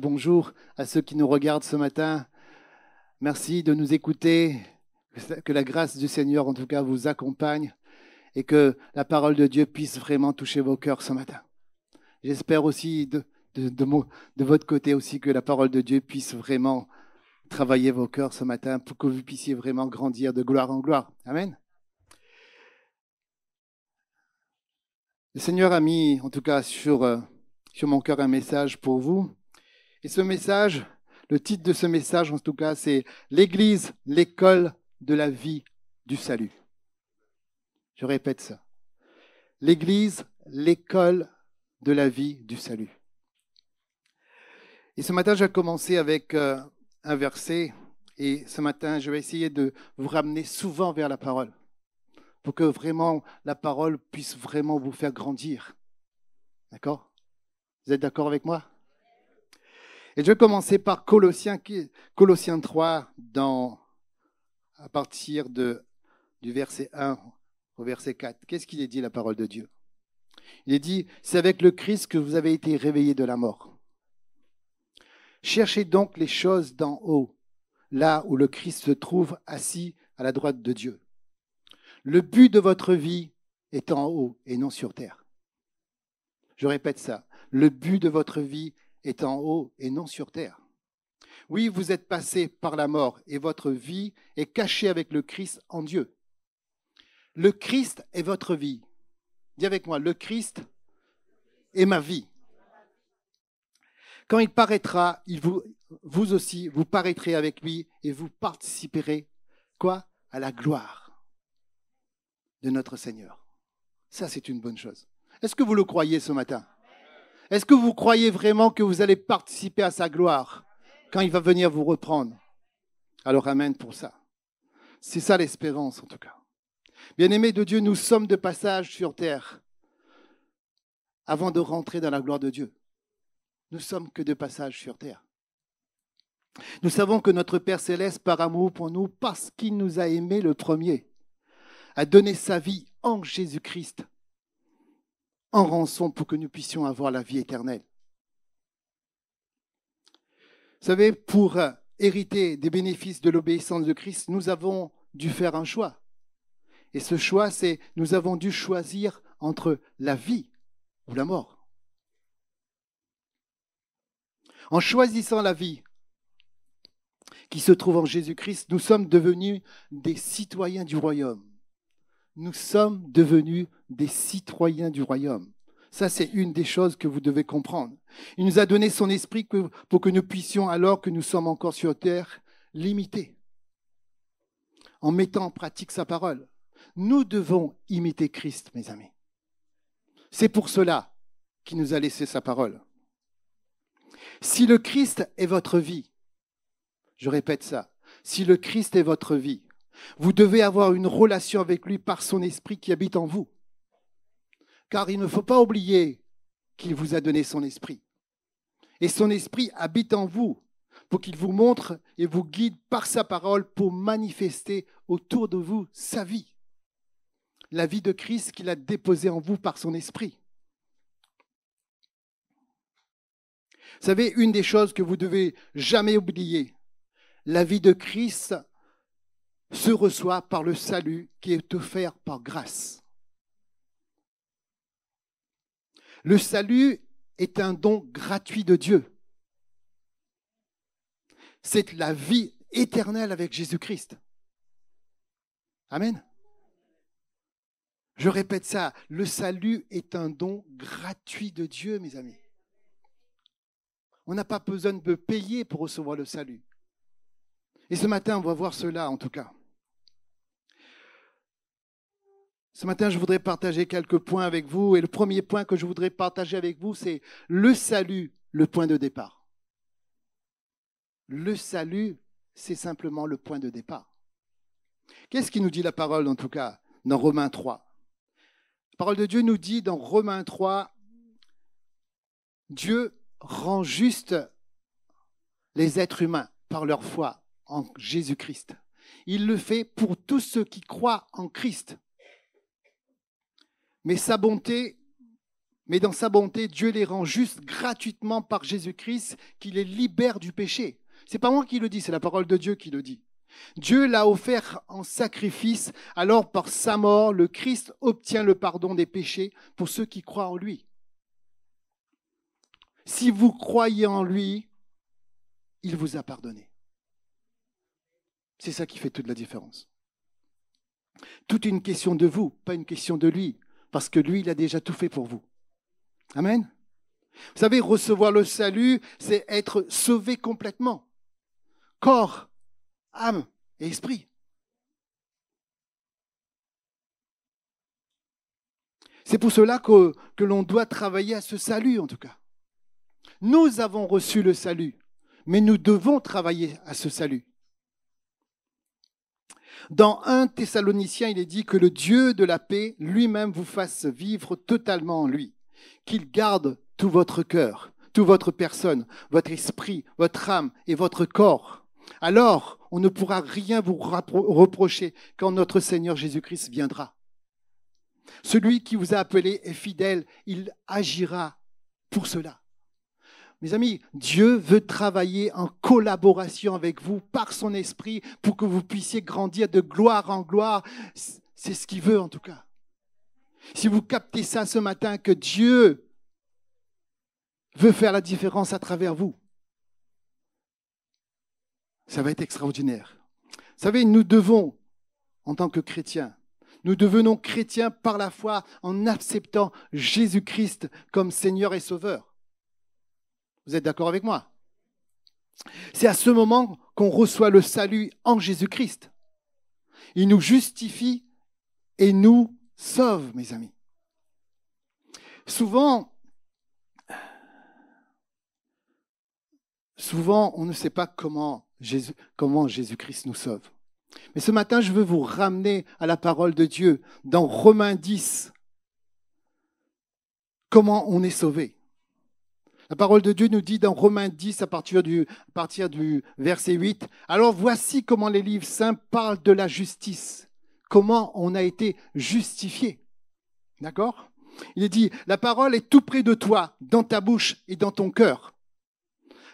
bonjour à ceux qui nous regardent ce matin. Merci de nous écouter. Que la grâce du Seigneur, en tout cas, vous accompagne et que la parole de Dieu puisse vraiment toucher vos cœurs ce matin. J'espère aussi de votre côté aussi que la parole de Dieu puisse vraiment travailler vos cœurs ce matin pour que vous puissiez vraiment grandir de gloire en gloire. Amen. Le Seigneur a mis, en tout cas, sur mon cœur un message pour vous. Et ce message, le titre de ce message, en tout cas, c'est « L'Église, l'école de la vie du salut ». Je répète ça. L'Église, l'école de la vie du salut. Et ce matin, je vais commencer avec un verset. Et ce matin, je vais essayer de vous ramener souvent vers la parole pour que vraiment la parole puisse vraiment vous faire grandir. D'accord? Vous êtes d'accord avec moi? Et je vais commencer par Colossiens 3, à partir du verset 1 au verset 4. Qu'est-ce qu'il est dit, la parole de Dieu? Il est dit, c'est avec le Christ que vous avez été réveillés de la mort. Cherchez donc les choses d'en haut, là où le Christ se trouve assis à la droite de Dieu. Le but de votre vie est en haut et non sur terre. Je répète ça. Le but de votre vie est en haut et non sur terre. Oui, vous êtes passé par la mort et votre vie est cachée avec le Christ en Dieu. Le Christ est votre vie. Dis avec moi, le Christ est ma vie. Quand il paraîtra, vous aussi, vous paraîtrez avec lui et vous participerez, quoi? À la gloire de notre Seigneur. Ça, c'est une bonne chose. Est-ce que vous le croyez ce matin? Est-ce que vous croyez vraiment que vous allez participer à sa gloire quand il va venir vous reprendre? Alors, amen pour ça. C'est ça l'espérance, en tout cas. Bien-aimés de Dieu, nous sommes de passage sur terre avant de rentrer dans la gloire de Dieu. Nous sommes que de passage sur terre. Nous savons que notre Père Céleste, par amour pour nous, parce qu'il nous a aimés le premier, a donné sa vie en Jésus-Christ, en rançon pour que nous puissions avoir la vie éternelle. Vous savez, pour hériter des bénéfices de l'obéissance de Christ, nous avons dû faire un choix. Et ce choix, c'est nous avons dû choisir entre la vie ou la mort. En choisissant la vie qui se trouve en Jésus-Christ, nous sommes devenus des citoyens du royaume. Nous sommes devenus des citoyens du royaume. Ça, c'est une des choses que vous devez comprendre. Il nous a donné son esprit pour que nous puissions, alors que nous sommes encore sur terre, l'imiter. En mettant en pratique sa parole. Nous devons imiter Christ, mes amis. C'est pour cela qu'il nous a laissé sa parole. Si le Christ est votre vie, je répète ça, si le Christ est votre vie, vous devez avoir une relation avec lui par son esprit qui habite en vous. Car il ne faut pas oublier qu'il vous a donné son esprit. Et son esprit habite en vous pour qu'il vous montre et vous guide par sa parole pour manifester autour de vous sa vie. La vie de Christ qu'il a déposée en vous par son esprit. Vous savez, une des choses que vous devez jamais oublier, la vie de Christ se reçoit par le salut qui est offert par grâce. Le salut est un don gratuit de Dieu. C'est la vie éternelle avec Jésus-Christ. Amen. Je répète ça, le salut est un don gratuit de Dieu, mes amis. On n'a pas besoin de payer pour recevoir le salut. Et ce matin, on va voir cela en tout cas. Ce matin, je voudrais partager quelques points avec vous. Et le premier point que je voudrais partager avec vous, c'est le salut, le point de départ. Le salut, c'est simplement le point de départ. Qu'est-ce qui nous dit la parole, en tout cas, dans Romains 3? La parole de Dieu nous dit dans Romains 3, Dieu rend juste les êtres humains par leur foi en Jésus-Christ. Il le fait pour tous ceux qui croient en Christ. Mais sa bonté Mais dans sa bonté, Dieu les rend justes gratuitement par Jésus-Christ, qui les libère du péché. Ce n'est pas moi qui le dis, c'est la parole de Dieu qui le dit. Dieu l'a offert en sacrifice, alors par sa mort, le Christ obtient le pardon des péchés pour ceux qui croient en lui. Si vous croyez en lui, il vous a pardonné. C'est ça qui fait toute la différence. Toute une question de vous, pas une question de lui, parce que lui, il a déjà tout fait pour vous. Amen. Vous savez, recevoir le salut, c'est être sauvé complètement. Corps, âme et esprit. C'est pour cela que l'on doit travailler à ce salut, en tout cas. Nous avons reçu le salut, mais nous devons travailler à ce salut. Dans 1 Thessaloniciens, il est dit que le Dieu de la paix lui-même vous fasse vivre totalement en lui, qu'il garde tout votre cœur, toute votre personne, votre esprit, votre âme et votre corps. Alors, on ne pourra rien vous reprocher quand notre Seigneur Jésus-Christ viendra. Celui qui vous a appelé est fidèle, il agira pour cela. Mes amis, Dieu veut travailler en collaboration avec vous par son esprit pour que vous puissiez grandir de gloire en gloire. C'est ce qu'il veut en tout cas. Si vous captez ça ce matin, que Dieu veut faire la différence à travers vous, ça va être extraordinaire. Vous savez, nous devons, en tant que chrétiens, nous devenons chrétiens par la foi en acceptant Jésus-Christ comme Seigneur et Sauveur. Vous êtes d'accord avec moi? C'est à ce moment qu'on reçoit le salut en Jésus-Christ. Il nous justifie et nous sauve, mes amis. Souvent, on ne sait pas comment Jésus-Christ nous sauve. Mais ce matin, je veux vous ramener à la parole de Dieu dans Romains 10. Comment on est sauvé? La parole de Dieu nous dit dans Romains 10, à partir du verset 8, « Alors voici comment les livres saints parlent de la justice, comment on a été justifié. » D'accord? Il est dit, « La parole est tout près de toi, dans ta bouche et dans ton cœur. »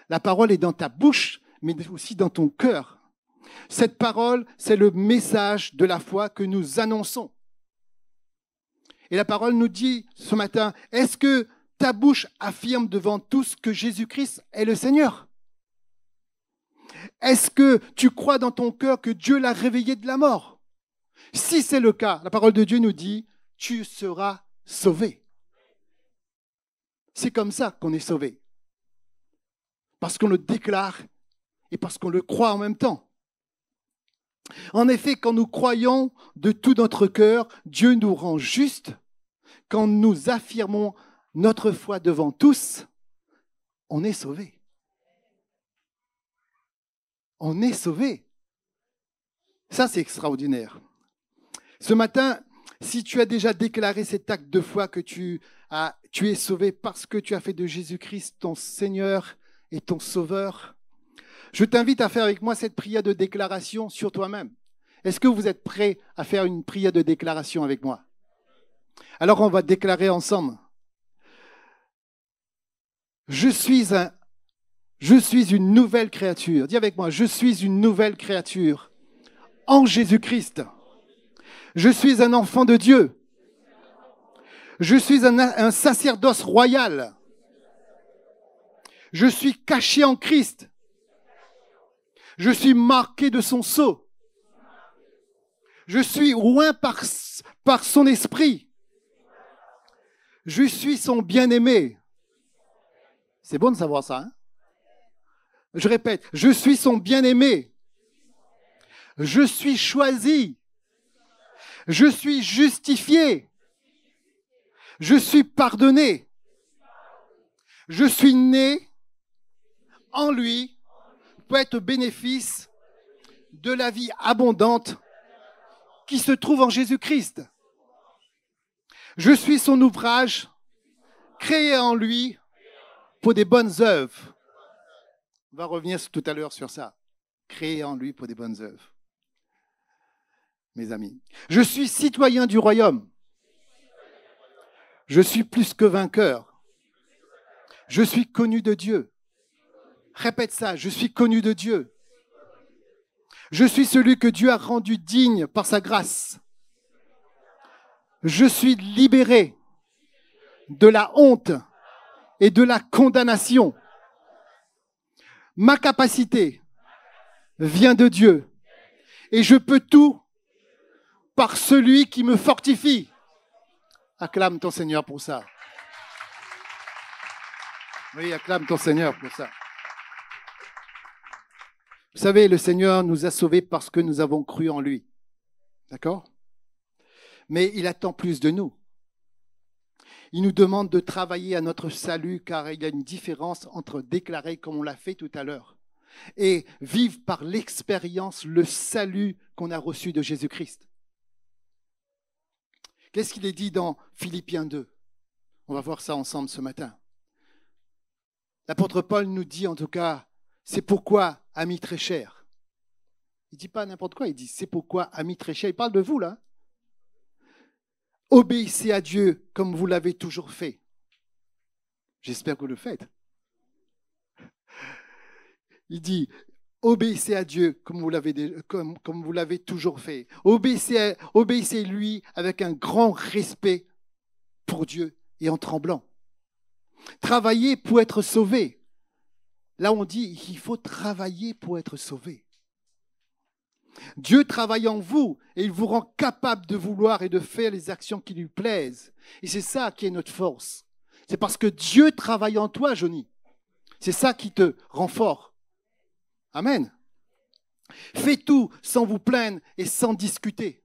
La parole est dans ta bouche, mais aussi dans ton cœur. Cette parole, c'est le message de la foi que nous annonçons. Et la parole nous dit ce matin, est-ce que ta bouche affirme devant tous que Jésus-Christ est le Seigneur? Est-ce que tu crois dans ton cœur que Dieu l'a réveillé de la mort? Si c'est le cas, la parole de Dieu nous dit, tu seras sauvé. C'est comme ça qu'on est sauvé. Parce qu'on le déclare et parce qu'on le croit en même temps. En effet, quand nous croyons de tout notre cœur, Dieu nous rend justes. Quand nous affirmons notre foi devant tous, on est sauvé. On est sauvé. Ça, c'est extraordinaire. Ce matin, si tu as déjà déclaré cet acte de foi que tu es sauvé parce que tu as fait de Jésus-Christ ton Seigneur et ton Sauveur, je t'invite à faire avec moi cette prière de déclaration sur toi-même. Est-ce que vous êtes prêts à faire une prière de déclaration avec moi? Alors on va déclarer ensemble. Je suis une nouvelle créature. Dis avec moi, je suis une nouvelle créature en Jésus-Christ. Je suis un enfant de Dieu. Je suis un sacerdoce royal. Je suis caché en Christ. Je suis marqué de son sceau. Je suis oint par son esprit. Je suis son bien-aimé. C'est bon de savoir ça, hein? Je répète, je suis son bien-aimé. Je suis choisi. Je suis justifié. Je suis pardonné. Je suis né en lui pour être au bénéfice de la vie abondante qui se trouve en Jésus-Christ. Je suis son ouvrage créé en lui pour des bonnes œuvres. On va revenir tout à l'heure sur ça. Créé en lui pour des bonnes œuvres. Mes amis. Je suis citoyen du royaume. Je suis plus que vainqueur. Je suis connu de Dieu. Répète ça, je suis connu de Dieu. Je suis celui que Dieu a rendu digne par sa grâce. Je suis libéré de la honte et de la condamnation. Ma capacité vient de Dieu et je peux tout par celui qui me fortifie. Acclame ton Seigneur pour ça. Oui, acclame ton Seigneur pour ça. Vous savez, le Seigneur nous a sauvés parce que nous avons cru en lui. D'accord ? Mais il attend plus de nous. Il nous demande de travailler à notre salut car il y a une différence entre déclarer, comme on l'a fait tout à l'heure, et vivre par l'expérience le salut qu'on a reçu de Jésus-Christ. Qu'est-ce qu'il est dit dans Philippiens 2 ? On va voir ça ensemble ce matin. L'apôtre Paul nous dit en tout cas, c'est pourquoi, amis très chers. Il ne dit pas n'importe quoi, il dit c'est pourquoi, amis très chers. Il parle de vous là. Obéissez à Dieu comme vous l'avez toujours fait. J'espère que vous le faites. Il dit, obéissez à Dieu comme vous l'avez toujours fait. Obéissez-lui avec un grand respect pour Dieu et en tremblant. Travaillez pour être sauvé. Là, on dit qu'il faut travailler pour être sauvé. Dieu travaille en vous et il vous rend capable de vouloir et de faire les actions qui lui plaisent. Et c'est ça qui est notre force. C'est parce que Dieu travaille en toi, Johnny. C'est ça qui te rend fort. Amen. Faites tout sans vous plaindre et sans discuter.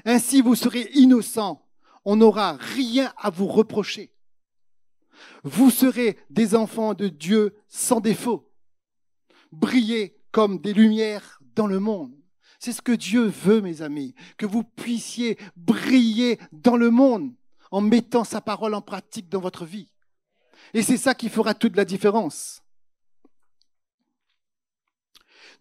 Ainsi, vous serez innocents. On n'aura rien à vous reprocher. Vous serez des enfants de Dieu sans défaut. Brillez comme des lumières dans le monde. C'est ce que Dieu veut, mes amis, que vous puissiez briller dans le monde en mettant sa parole en pratique dans votre vie. Et c'est ça qui fera toute la différence.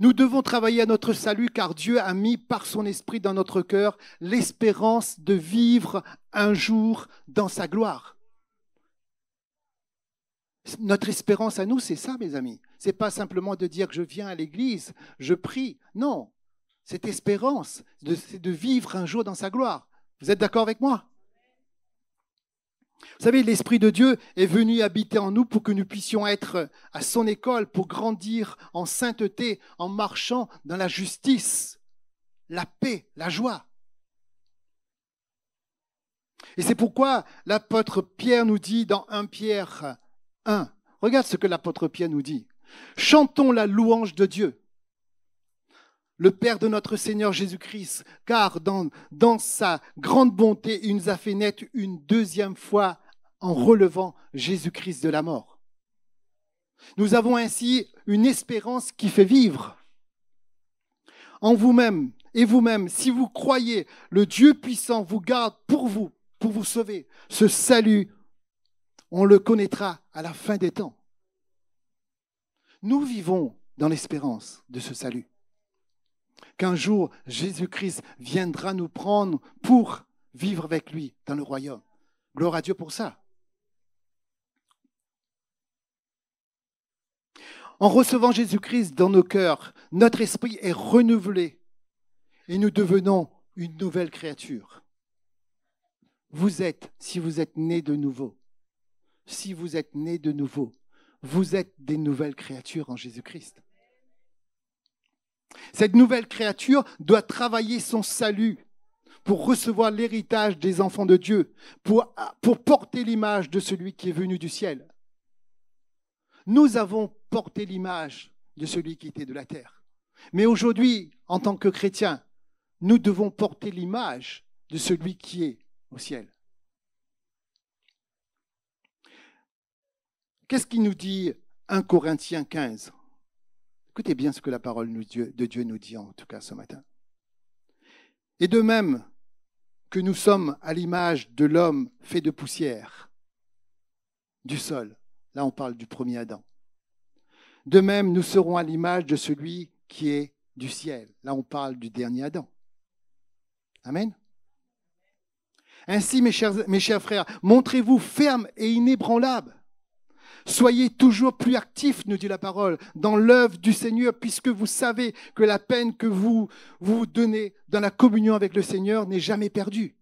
Nous devons travailler à notre salut car Dieu a mis par son esprit dans notre cœur l'espérance de vivre un jour dans sa gloire. Notre espérance à nous, c'est ça, mes amis. Ce n'est pas simplement de dire que je viens à l'église, je prie. Non, cette espérance, c'est de vivre un jour dans sa gloire. Vous êtes d'accord avec moi ? Vous savez, l'Esprit de Dieu est venu habiter en nous pour que nous puissions être à son école, pour grandir en sainteté, en marchant dans la justice, la paix, la joie. Et c'est pourquoi l'apôtre Pierre nous dit dans 1 Pierre 1, regarde ce que l'apôtre Pierre nous dit. Chantons la louange de Dieu, le Père de notre Seigneur Jésus-Christ, car dans sa grande bonté, il nous a fait naître une deuxième fois en relevant Jésus-Christ de la mort. Nous avons ainsi une espérance qui fait vivre. En vous-même et vous-même, si vous croyez, le Dieu puissant vous garde pour vous sauver. Ce salut, on le connaîtra à la fin des temps. Nous vivons dans l'espérance de ce salut. Qu'un jour, Jésus-Christ viendra nous prendre pour vivre avec lui dans le royaume. Gloire à Dieu pour ça. En recevant Jésus-Christ dans nos cœurs, notre esprit est renouvelé et nous devenons une nouvelle créature. Si vous êtes nés de nouveau, vous êtes des nouvelles créatures en Jésus-Christ. Cette nouvelle créature doit travailler son salut pour recevoir l'héritage des enfants de Dieu, pour porter l'image de celui qui est venu du ciel. Nous avons porté l'image de celui qui était de la terre. Mais aujourd'hui, en tant que chrétiens, nous devons porter l'image de celui qui est au ciel. Qu'est-ce qu'il nous dit 1 Corinthiens 15 ? Écoutez bien ce que la parole de Dieu nous dit en tout cas ce matin. Et de même que nous sommes à l'image de l'homme fait de poussière, du sol. Là, on parle du premier Adam. De même, nous serons à l'image de celui qui est du ciel. Là, on parle du dernier Adam. Amen. Ainsi, mes chers frères, montrez-vous fermes et inébranlables. Soyez toujours plus actifs, nous dit la parole, dans l'œuvre du Seigneur, puisque vous savez que la peine que vous vous donnez dans la communion avec le Seigneur n'est jamais perdue.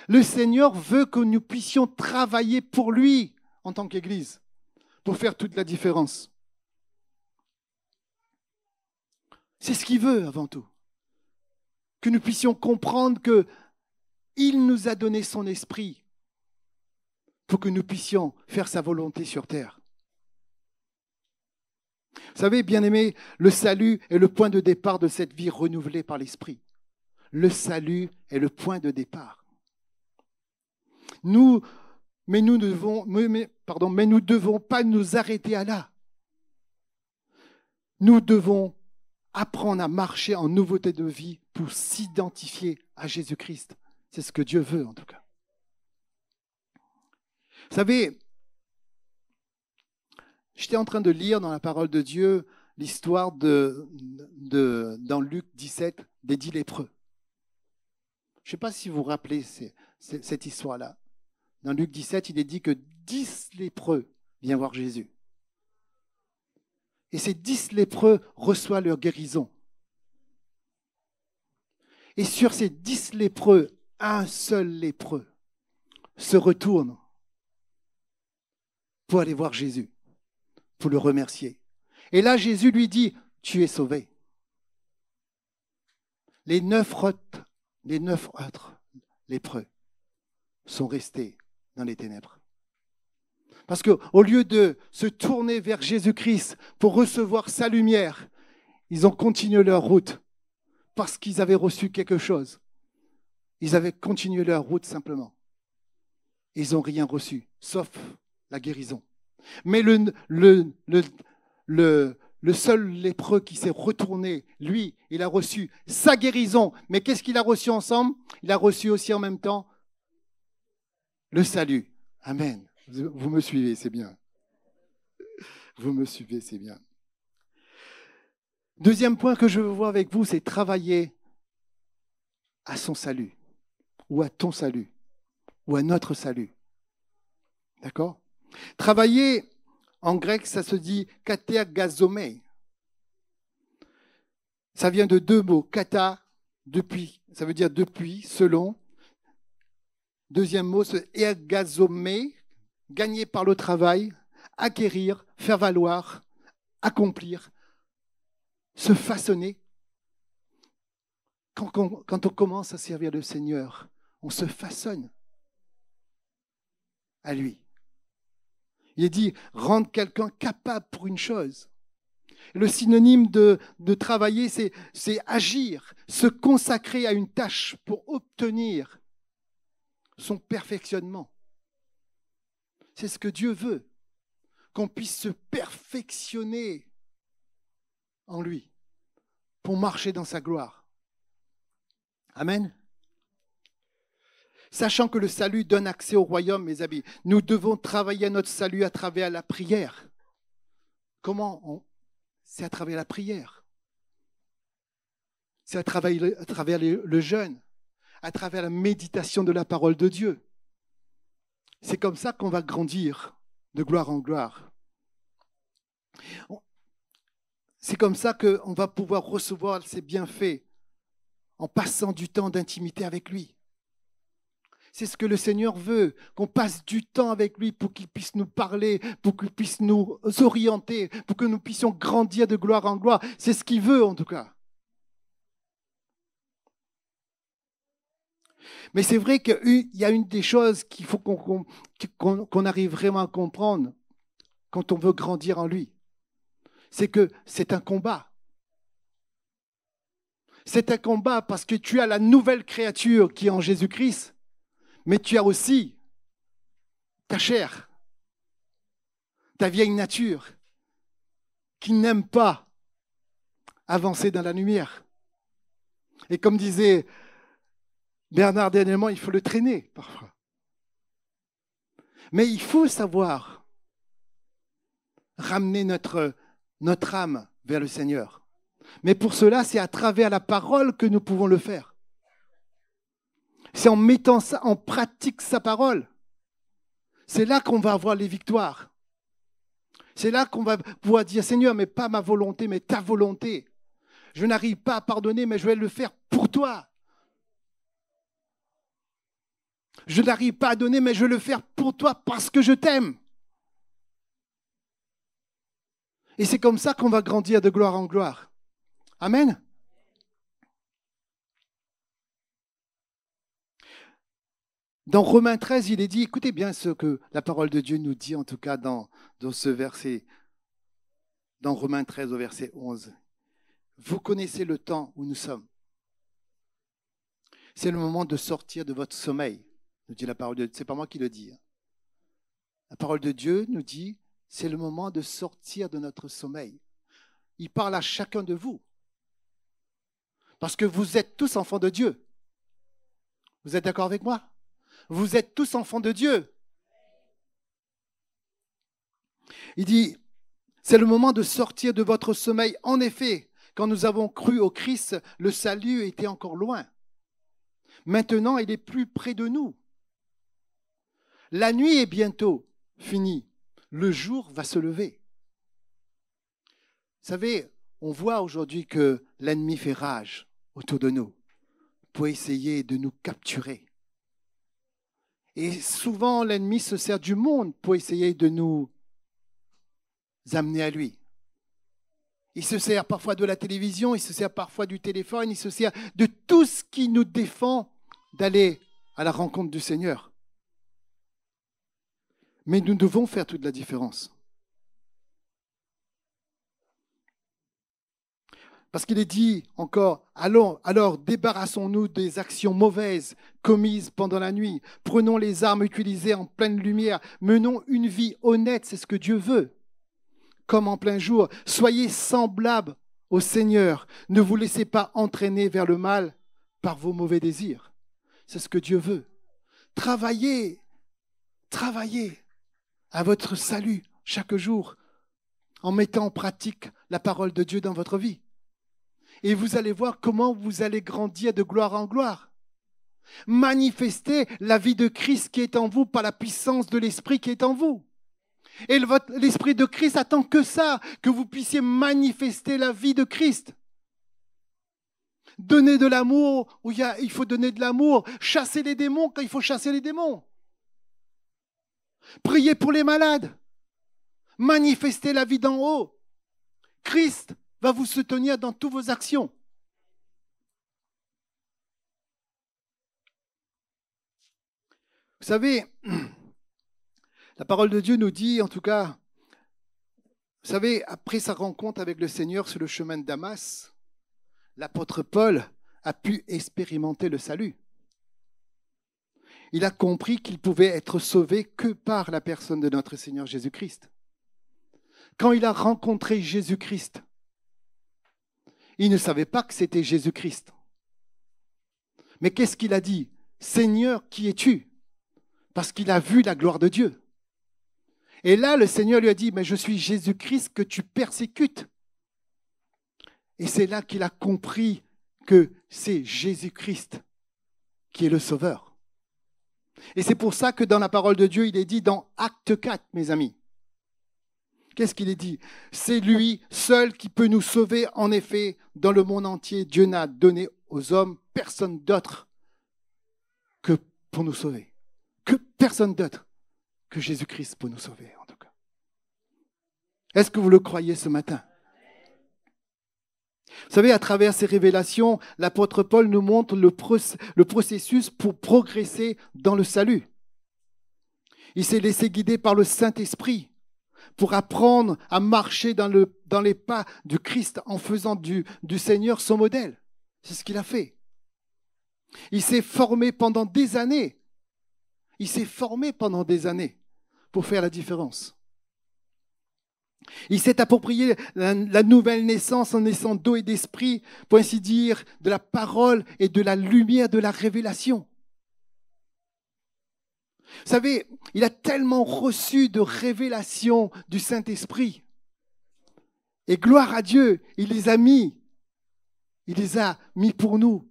Le Seigneur veut que nous puissions travailler pour lui en tant qu'Église, pour faire toute la différence. C'est ce qu'il veut avant tout. Que nous puissions comprendre qu'il nous a donné son esprit pour que nous puissions faire sa volonté sur terre. Vous savez, bien-aimés, le salut est le point de départ de cette vie renouvelée par l'Esprit. Le salut est le point de départ. Mais nous ne devons pas nous arrêter à là. Nous devons apprendre à marcher en nouveauté de vie pour s'identifier à Jésus-Christ. C'est ce que Dieu veut en tout cas. Vous savez, j'étais en train de lire dans la parole de Dieu l'histoire dans Luc 17 des 10 lépreux. Je ne sais pas si vous vous rappelez cette histoire-là. Dans Luc 17, il est dit que 10 lépreux viennent voir Jésus. Et ces 10 lépreux reçoivent leur guérison. Et sur ces 10 lépreux, un seul lépreux se retourne pour aller voir Jésus, pour le remercier. Et là, Jésus lui dit, tu es sauvé. Les 9 autres lépreux sont restés dans les ténèbres. Parce qu'au lieu de se tourner vers Jésus-Christ pour recevoir sa lumière, ils ont continué leur route parce qu'ils avaient reçu quelque chose. Ils avaient continué leur route simplement. Ils n'ont rien reçu, sauf la guérison. Mais le seul lépreux qui s'est retourné, lui, il a reçu sa guérison. Mais qu'est-ce qu'il a reçu ensemble? Il a reçu aussi en même temps le salut. Amen. Vous me suivez, c'est bien. Vous me suivez, c'est bien. Deuxième point que je veux voir avec vous, c'est travailler à son salut, ou à ton salut, ou à notre salut. D'accord? Travailler, en grec, ça se dit katergazomai. Ça vient de 2 mots. Kata, depuis, ça veut dire depuis, selon. Deuxième mot, c'est ergazomai, gagner par le travail, acquérir, faire valoir, accomplir, se façonner. Quand on commence à servir le Seigneur, on se façonne à lui. Il est dit, rendre quelqu'un capable pour une chose. Le synonyme de travailler, c'est agir, se consacrer à une tâche pour obtenir son perfectionnement. C'est ce que Dieu veut, qu'on puisse se perfectionner en lui pour marcher dans sa gloire. Amen. Sachant que le salut donne accès au royaume, mes amis, nous devons travailler à notre salut à travers la prière. Comment? C'est à travers la prière. C'est à travers le jeûne, à travers la méditation de la parole de Dieu. C'est comme ça qu'on va grandir de gloire en gloire. C'est comme ça qu'on va pouvoir recevoir ses bienfaits en passant du temps d'intimité avec lui. C'est ce que le Seigneur veut, qu'on passe du temps avec lui pour qu'il puisse nous parler, pour qu'il puisse nous orienter, pour que nous puissions grandir de gloire en gloire. C'est ce qu'il veut en tout cas. Mais c'est vrai qu'il y a une des choses qu'il faut qu'on arrive vraiment à comprendre quand on veut grandir en lui. C'est que c'est un combat. C'est un combat parce que tu as la nouvelle créature qui est en Jésus-Christ, mais tu as aussi ta chair, ta vieille nature qui n'aime pas avancer dans la lumière. Et comme disait Bernard dernièrement, il faut le traîner parfois. Mais il faut savoir ramener notre âme vers le Seigneur. Mais pour cela, c'est à travers la parole que nous pouvons le faire. C'est en mettant ça en pratique sa parole. C'est là qu'on va avoir les victoires. C'est là qu'on va pouvoir dire, Seigneur, mais pas ma volonté, mais ta volonté. Je n'arrive pas à pardonner, mais je vais le faire pour toi. Je n'arrive pas à donner, mais je vais le faire pour toi parce que je t'aime. Et c'est comme ça qu'on va grandir de gloire en gloire. Amen. Dans Romains 13, il est dit, écoutez bien ce que la parole de Dieu nous dit, en tout cas dans ce verset, dans Romains 13 au verset 11. Vous connaissez le temps où nous sommes. C'est le moment de sortir de votre sommeil, nous dit la parole de Dieu. Ce n'est pas moi qui le dis. La parole de Dieu nous dit, c'est le moment de sortir de notre sommeil. Il parle à chacun de vous. Parce que vous êtes tous enfants de Dieu. Vous êtes d'accord avec moi? Vous êtes tous enfants de Dieu. Il dit, c'est le moment de sortir de votre sommeil. En effet, quand nous avons cru au Christ, le salut était encore loin. Maintenant, il est plus près de nous. La nuit est bientôt finie. Le jour va se lever. Vous savez, on voit aujourd'hui que l'ennemi fait rage autour de nous pour essayer de nous capturer. Et souvent, l'ennemi se sert du monde pour essayer de nous amener à lui. Il se sert parfois de la télévision, il se sert parfois du téléphone, il se sert de tout ce qui nous défend d'aller à la rencontre du Seigneur. Mais nous devons faire toute la différence. Parce qu'il est dit encore, alors débarrassons-nous des actions mauvaises commises pendant la nuit. Prenons les armes utilisées en pleine lumière. Menons une vie honnête, c'est ce que Dieu veut. Comme en plein jour. Soyez semblables au Seigneur. Ne vous laissez pas entraîner vers le mal par vos mauvais désirs. C'est ce que Dieu veut. Travaillez à votre salut chaque jour en mettant en pratique la parole de Dieu dans votre vie. Et vous allez voir comment vous allez grandir de gloire en gloire. Manifestez la vie de Christ qui est en vous par la puissance de l'Esprit qui est en vous. Et l'Esprit de Christ attend que ça, que vous puissiez manifester la vie de Christ. Donner de l'amour où il faut donner de l'amour. Chasser les démons quand il faut chasser les démons. Priez pour les malades. Manifestez la vie d'en haut. Christ va vous soutenir dans toutes vos actions. Vous savez, la parole de Dieu nous dit, en tout cas, vous savez, après sa rencontre avec le Seigneur sur le chemin de Damas, l'apôtre Paul a pu expérimenter le salut. Il a compris qu'il pouvait être sauvé que par la personne de notre Seigneur Jésus-Christ. Quand il a rencontré Jésus-Christ, il ne savait pas que c'était Jésus-Christ. Mais qu'est-ce qu'il a dit? Seigneur, qui es-tu? Parce qu'il a vu la gloire de Dieu. Et là, le Seigneur lui a dit, mais je suis Jésus-Christ que tu persécutes. Et c'est là qu'il a compris que c'est Jésus-Christ qui est le Sauveur. Et c'est pour ça que dans la parole de Dieu, il est dit dans Acte 4, mes amis. Qu'est-ce qu'il est dit? C'est lui seul qui peut nous sauver. En effet, dans le monde entier, Dieu n'a donné aux hommes personne d'autre que pour nous sauver. Que personne d'autre que Jésus-Christ pour nous sauver, en tout cas. Est-ce que vous le croyez ce matin? Vous savez, à travers ces révélations, l'apôtre Paul nous montre le processus pour progresser dans le salut. Il s'est laissé guider par le Saint-Esprit pour apprendre à marcher dans les pas du Christ en faisant du Seigneur son modèle. C'est ce qu'il a fait. Il s'est formé pendant des années. Pour faire la différence. Il s'est approprié la nouvelle naissance en naissant d'eau et d'esprit, pour ainsi dire, de la parole et de la lumière de la révélation. Vous savez, il a tellement reçu de révélations du Saint-Esprit. Et gloire à Dieu, il les a mis pour nous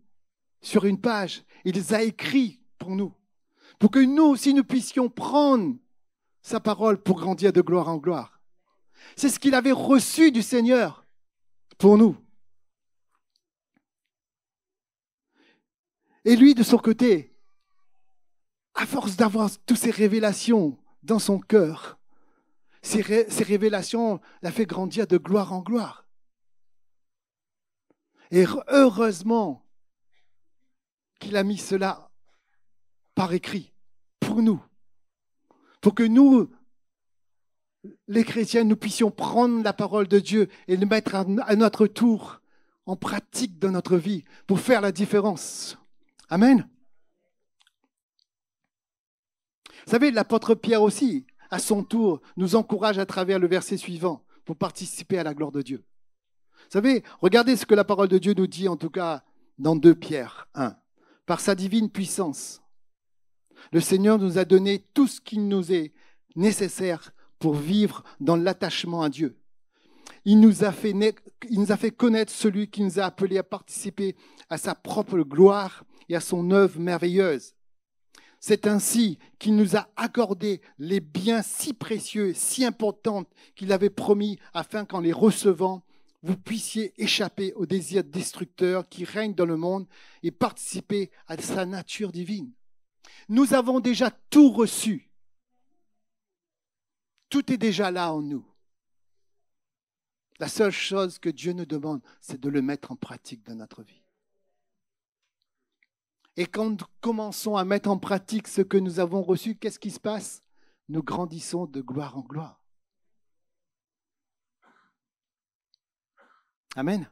sur une page. Il les a écrits pour nous. Pour que nous aussi, nous puissions prendre sa parole pour grandir de gloire en gloire. C'est ce qu'il avait reçu du Seigneur pour nous. Et lui, de son côté, à force d'avoir toutes ces révélations dans son cœur, ces révélations l'a fait grandir de gloire en gloire. Et heureusement qu'il a mis cela par écrit pour nous, pour que nous, les chrétiens, nous puissions prendre la parole de Dieu et le mettre à notre tour en pratique dans notre vie pour faire la différence. Amen. Vous savez, l'apôtre Pierre aussi, à son tour, nous encourage à travers le verset suivant pour participer à la gloire de Dieu. Vous savez, regardez ce que la parole de Dieu nous dit, en tout cas dans 2 Pierre 1. Par sa divine puissance, le Seigneur nous a donné tout ce qui nous est nécessaire pour vivre dans l'attachement à Dieu. Il nous a fait connaître celui qui nous a appelés à participer à sa propre gloire et à son œuvre merveilleuse. C'est ainsi qu'il nous a accordé les biens si précieux, si importants qu'il avait promis, afin qu'en les recevant, vous puissiez échapper aux désirs destructeurs qui règnent dans le monde et participer à sa nature divine. Nous avons déjà tout reçu. Tout est déjà là en nous. La seule chose que Dieu nous demande, c'est de le mettre en pratique dans notre vie. Et quand nous commençons à mettre en pratique ce que nous avons reçu, qu'est-ce qui se passe? Nous grandissons de gloire en gloire. Amen.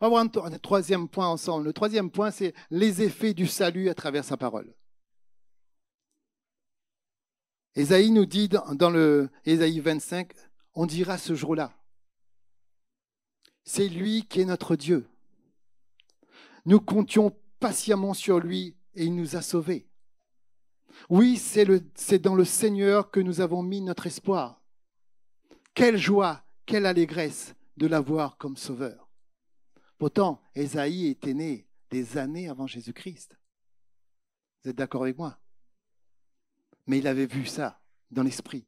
On va voir un troisième point ensemble. Le troisième point, c'est les effets du salut à travers sa parole. Ésaïe nous dit dans le Ésaïe 25, on dira ce jour-là, c'est lui qui est notre Dieu. Nous comptions patiemment sur lui et il nous a sauvés. Oui, c'est dans le Seigneur que nous avons mis notre espoir. Quelle joie, quelle allégresse de l'avoir comme sauveur. Pourtant, Ésaïe était né des années avant Jésus-Christ. Vous êtes d'accord avec moi? Mais il avait vu ça dans l'esprit,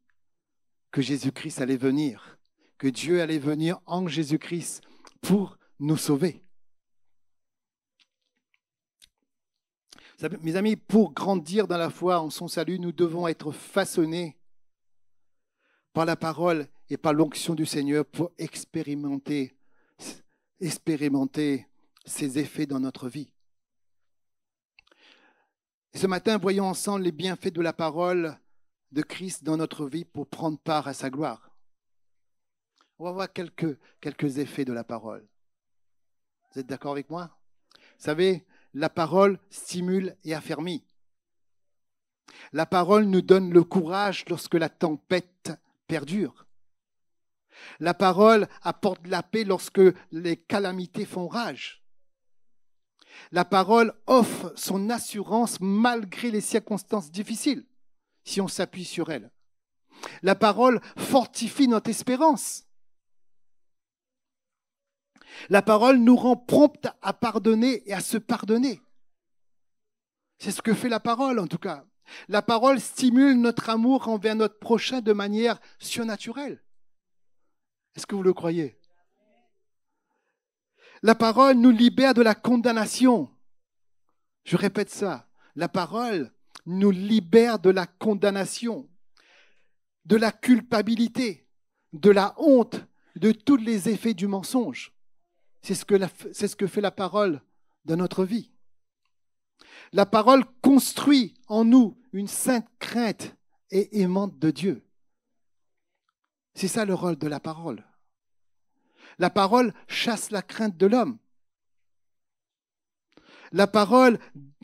que Jésus-Christ allait venir, que Dieu allait venir en Jésus-Christ pour nous sauver. Mes amis, pour grandir dans la foi en son salut, nous devons être façonnés par la parole et par l'onction du Seigneur pour expérimenter ses effets dans notre vie. Et ce matin, voyons ensemble les bienfaits de la parole de Christ dans notre vie pour prendre part à sa gloire. On va voir quelques effets de la parole. Vous êtes d'accord avec moi? Vous savez, la parole stimule et affermit. La parole nous donne le courage lorsque la tempête perdure. La parole apporte la paix lorsque les calamités font rage. La parole offre son assurance malgré les circonstances difficiles, si on s'appuie sur elle. La parole fortifie notre espérance. La parole nous rend promptes à pardonner et à se pardonner. C'est ce que fait la parole, en tout cas. La parole stimule notre amour envers notre prochain de manière surnaturelle. Est-ce que vous le croyez? La parole nous libère de la condamnation. Je répète ça. La parole nous libère de la condamnation, de la culpabilité, de la honte, de tous les effets du mensonge. C'est ce que fait la parole dans notre vie. La parole construit en nous une sainte crainte et aimante de Dieu. C'est ça le rôle de la parole. La parole chasse la crainte de l'homme. La parole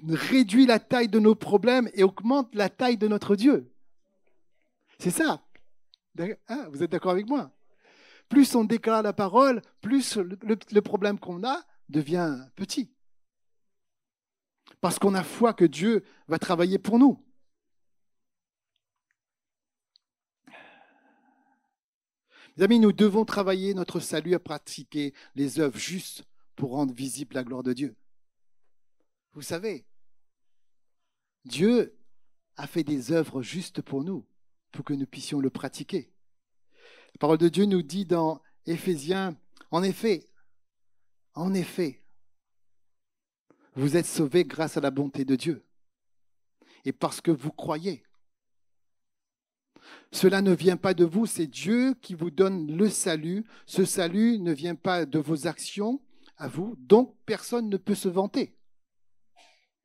réduit la taille de nos problèmes et augmente la taille de notre Dieu. C'est ça. Ah, vous êtes d'accord avec moi? Plus on déclare la parole, plus le problème qu'on a devient petit. Parce qu'on a foi que Dieu va travailler pour nous. Mes amis, nous devons travailler notre salut à pratiquer les œuvres justes pour rendre visible la gloire de Dieu. Vous savez, Dieu a fait des œuvres justes pour nous, pour que nous puissions le pratiquer. La parole de Dieu nous dit dans Éphésiens, en effet, vous êtes sauvés grâce à la bonté de Dieu et parce que vous croyez. Cela ne vient pas de vous, c'est Dieu qui vous donne le salut. Ce salut ne vient pas de vos actions à vous, donc personne ne peut se vanter.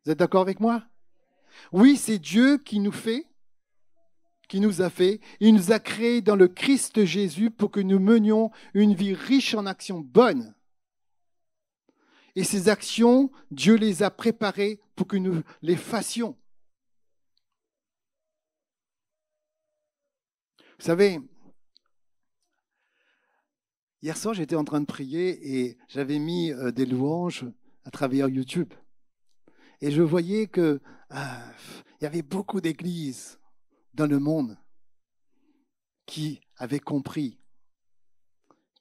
Vous êtes d'accord avec moi? Oui, c'est Dieu qui nous a fait. Il nous a créés dans le Christ Jésus pour que nous menions une vie riche en actions bonnes. Et ces actions, Dieu les a préparées pour que nous les fassions. Vous savez, hier soir, j'étais en train de prier et j'avais mis des louanges à travers YouTube. Et je voyais qu'il y avait beaucoup d'églises dans le monde qui avaient compris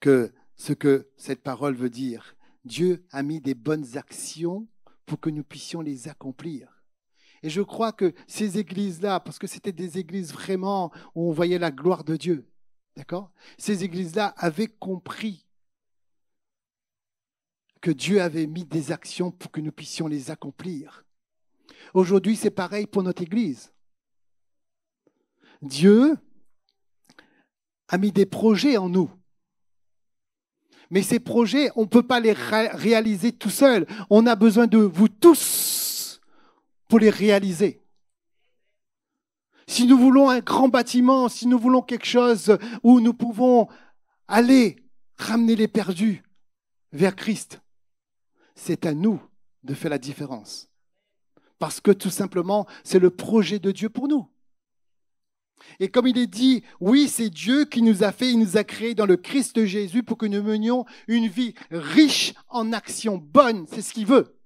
que ce que cette parole veut dire. Dieu a mis des bonnes actions pour que nous puissions les accomplir. Et je crois que ces églises-là, parce que c'était des églises vraiment où on voyait la gloire de Dieu, d'accord? Ces églises-là avaient compris que Dieu avait mis des actions pour que nous puissions les accomplir. Aujourd'hui, c'est pareil pour notre église. Dieu a mis des projets en nous. Mais ces projets, on ne peut pas les réaliser tout seul. On a besoin de vous tous pour les réaliser. Si nous voulons un grand bâtiment, si nous voulons quelque chose où nous pouvons aller ramener les perdus vers Christ, c'est à nous de faire la différence. Parce que tout simplement, c'est le projet de Dieu pour nous. Et comme il est dit, oui, c'est Dieu qui nous a fait, il nous a créés dans le Christ Jésus pour que nous menions une vie riche en actions bonnes. C'est ce qu'il veut.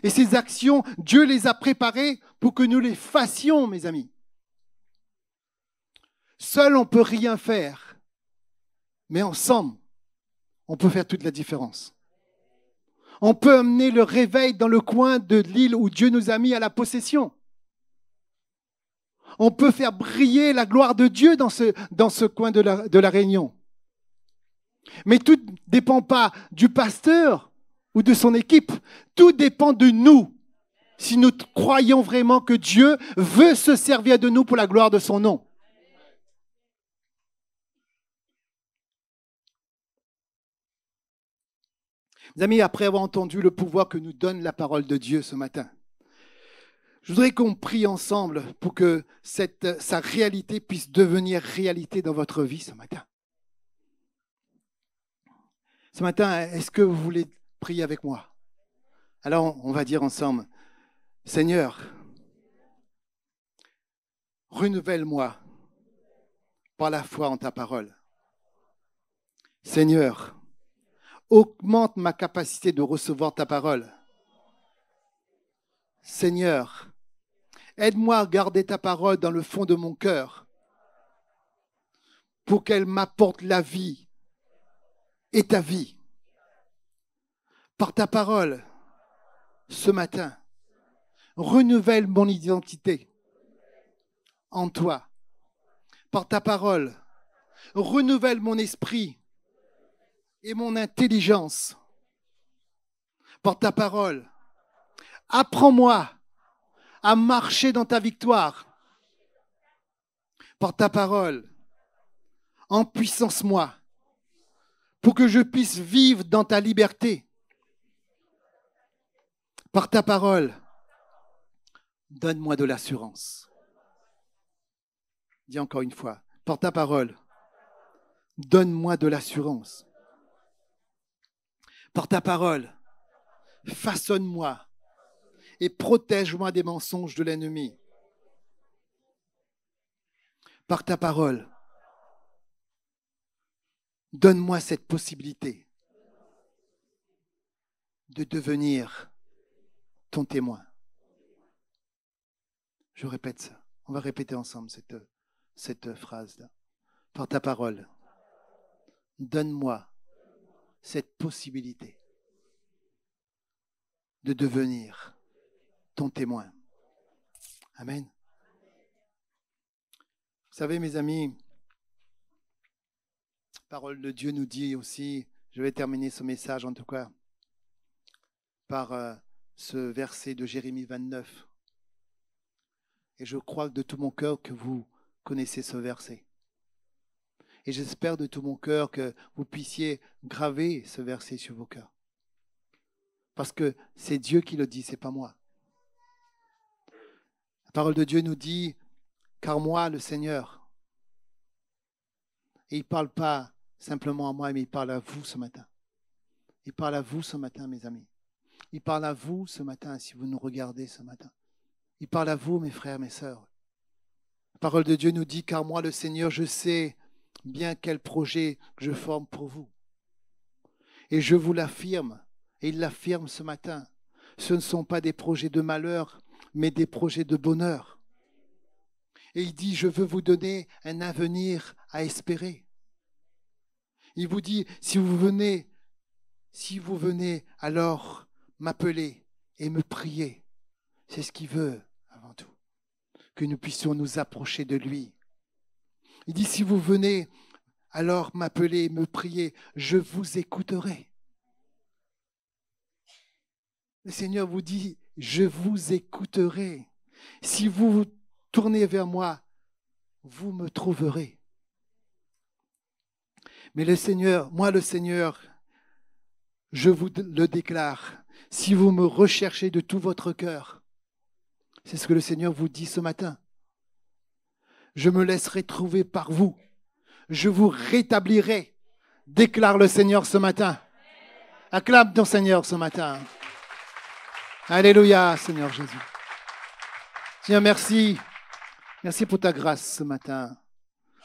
Et ces actions, Dieu les a préparées pour que nous les fassions, mes amis. Seul, on ne peut rien faire. Mais ensemble, on peut faire toute la différence. On peut amener le réveil dans le coin de l'île où Dieu nous a mis à la possession. On peut faire briller la gloire de Dieu dans ce coin de la Réunion. Mais tout ne dépend pas du pasteur ou de son équipe. Tout dépend de nous. Si nous croyons vraiment que Dieu veut se servir de nous pour la gloire de son nom. Mes amis, après avoir entendu le pouvoir que nous donne la parole de Dieu ce matin, je voudrais qu'on prie ensemble pour que sa réalité puisse devenir réalité dans votre vie ce matin. Ce matin, est-ce que vous voulez prier avec moi? Alors, on va dire ensemble, Seigneur, renouvelle-moi par la foi en ta parole. Seigneur, augmente ma capacité de recevoir ta parole. Seigneur, aide-moi à garder ta parole dans le fond de mon cœur pour qu'elle m'apporte la vie et ta vie. Par ta parole, ce matin, renouvelle mon identité en toi. Par ta parole, renouvelle mon esprit et mon intelligence. Par ta parole, apprends-moi à marcher dans ta victoire. Par ta parole, empuissance-moi pour que je puisse vivre dans ta liberté. Par ta parole, donne-moi de l'assurance. Dis encore une fois, par ta parole, donne-moi de l'assurance. Par ta parole, façonne-moi et protège-moi des mensonges de l'ennemi. Par ta parole, donne-moi cette possibilité de devenir ton témoin. Je répète ça. On va répéter ensemble cette phrase-là. Par ta parole, donne-moi cette possibilité de devenir ton témoin. Amen. Vous savez, mes amis, la parole de Dieu nous dit aussi, je vais terminer ce message en tout cas, par ce verset de Jérémie 29. Et je crois de tout mon cœur que vous connaissez ce verset. Et j'espère de tout mon cœur que vous puissiez graver ce verset sur vos cœurs. Parce que c'est Dieu qui le dit, ce n'est pas moi. La parole de Dieu nous dit, car moi, le Seigneur, et il ne parle pas simplement à moi, mais il parle à vous ce matin. Il parle à vous ce matin, mes amis. Il parle à vous ce matin, si vous nous regardez ce matin. Il parle à vous, mes frères, mes sœurs. La parole de Dieu nous dit, car moi, le Seigneur, je sais bien quel projet je forme pour vous. Et je vous l'affirme, et il l'affirme ce matin. Ce ne sont pas des projets de malheur, mais des projets de bonheur. Et il dit, je veux vous donner un avenir à espérer. Il vous dit, si vous venez, alors m'appeler et me prier. C'est ce qu'il veut avant tout, que nous puissions nous approcher de lui. Il dit, si vous venez, alors m'appeler et me prier, je vous écouterai. Le Seigneur vous dit, je vous écouterai. Si vous vous tournez vers moi, vous me trouverez. Mais le Seigneur, moi le Seigneur, je vous le déclare, si vous me recherchez de tout votre cœur, c'est ce que le Seigneur vous dit ce matin, je me laisserai trouver par vous, je vous rétablirai, déclare le Seigneur ce matin. Acclame ton Seigneur ce matin. Alléluia, Seigneur Jésus. Seigneur, merci. Merci pour ta grâce ce matin.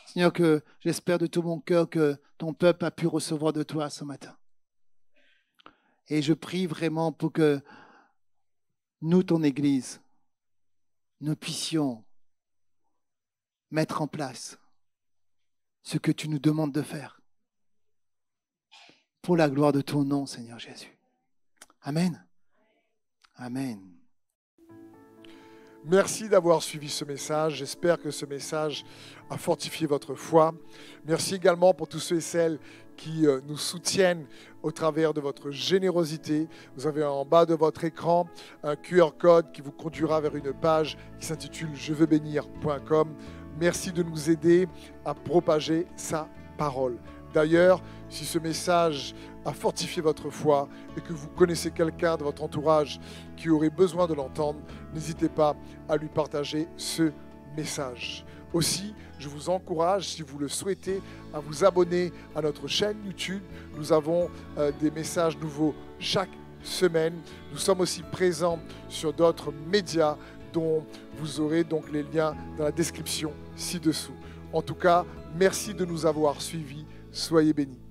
Seigneur, que j'espère de tout mon cœur que ton peuple a pu recevoir de toi ce matin. Et je prie vraiment pour que nous, ton Église, nous puissions mettre en place ce que tu nous demandes de faire. Pour la gloire de ton nom, Seigneur Jésus. Amen. Amen. Merci d'avoir suivi ce message. J'espère que ce message a fortifié votre foi. Merci également pour tous ceux et celles qui nous soutiennent au travers de votre générosité. Vous avez en bas de votre écran un QR code qui vous conduira vers une page qui s'intitule jeveubénir.com. Merci de nous aider à propager sa parole. D'ailleurs, si ce message a fortifié votre foi et que vous connaissez quelqu'un de votre entourage qui aurait besoin de l'entendre, n'hésitez pas à lui partager ce message. Aussi, je vous encourage, si vous le souhaitez, à vous abonner à notre chaîne YouTube. Nous avons des messages nouveaux chaque semaine. Nous sommes aussi présents sur d'autres médias dont vous aurez donc les liens dans la description ci-dessous. En tout cas, merci de nous avoir suivis. Soyez bénis.